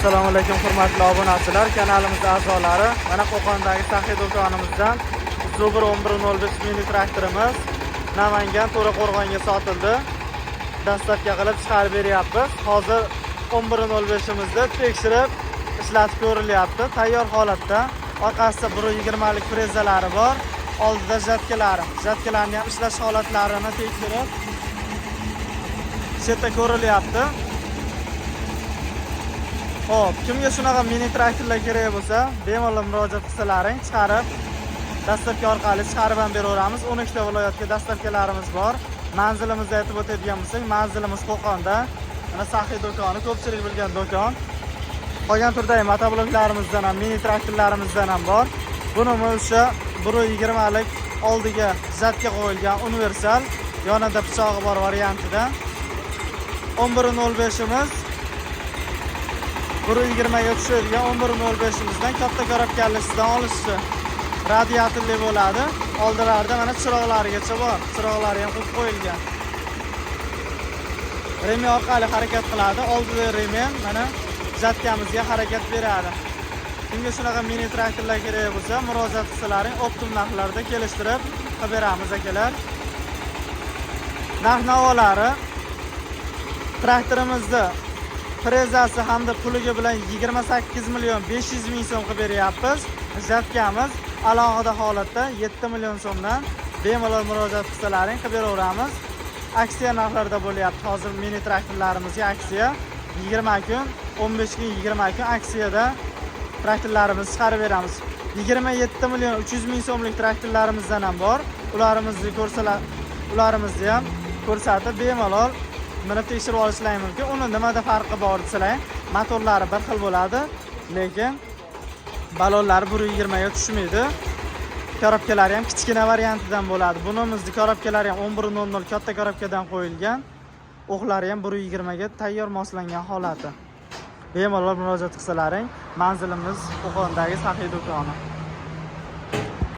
Assalomu alaykum hurmatli obunachilar, kanalimizning a'zolari. Mana Qo'qondagi saxiy do'konimizdan Zubr 1105 mini traktorimiz Namangan To'raqo'rg'onga sotildi. Dastlabki qilib chiqarib beryapmiz. Hozir 1105imizda tekshirib ishlatib ko'rilyapti. Tayyor holatda. Orqasida 120 lik frezalari bor. Oldida jatkalari. Jatkalarning ham ishlash holatlarini tekshirib chetda ko'rilyapti. Hop, kimga shunaqa mini traktorlar kerak bo'lsa, bemalol murojaat qilsalaring, chiqarib dastlabki orqali chiqarib ham beraveramiz. 12 ta viloyatga dastlabkilarimiz bor. Manzilimizni aytib o'tadigan bo'lsak, manzilimiz Qo'qonda. Mana saxiy do'koni, ko'pchilik bilgan do'kon. Qolgan turdagi motobloklarimizdan ham, mini traktorlarimizdan ham bor. Buni o'sha 120 lik oldiga zatka qo'yilgan universal, yonida pichog'i bor variantida 1105imiz 120 ga tushadigan 1105imizdan katta korobkalidan olishdi. Radiatorli bo'ladi. Oldilarida mana chiroqlarigacha bor. Chiroqlari ham qo'yib qo'yilgan. Remen orqali harakat qiladi. Oldida remen mana jatkamizga harakat beradi. Kimga shunaqa mini traktorlar kerak bo'lsa, murojaat qilsalaring, optim narxlarda kelishtirib qilib beramiz akalar. Narx-navolari traktorimizda frezasi hamda puliga bilan 28 million 500 ming so'm qilib beryapmiz. Jatkamiz alohida holatda 7 million so'mdan bemalol murojaat qilsalaring qilib beraveramiz. Aksiya narxlarda bo'lyapti. Hozir mini traktorlarimizga aksiya 20 kun, 15 kun, 20 kun aksiyada traktorlarimizni chiqarib beramiz. 27 million 300 ming so'mlik traktorlarimizdan ham bor. Ularimizni ham ko'rsatib bemalol minib tekshirib olishlari mumkin. Uni nimada farqi bor desalar, motorlari bir xil bo'ladi, lekin balonlari 120 ga tushmaydi. Korobkalari ham kichkina variantidan bo'ladi. Bunimizning korobkalari ham 1100 katta korobkadan qo'yilgan. O'qlari ham 120 ga tayyor moslangan holati. Bemalol murojaat qilsalaring, manzilimiz Qo'qondagi saxiy do'koni.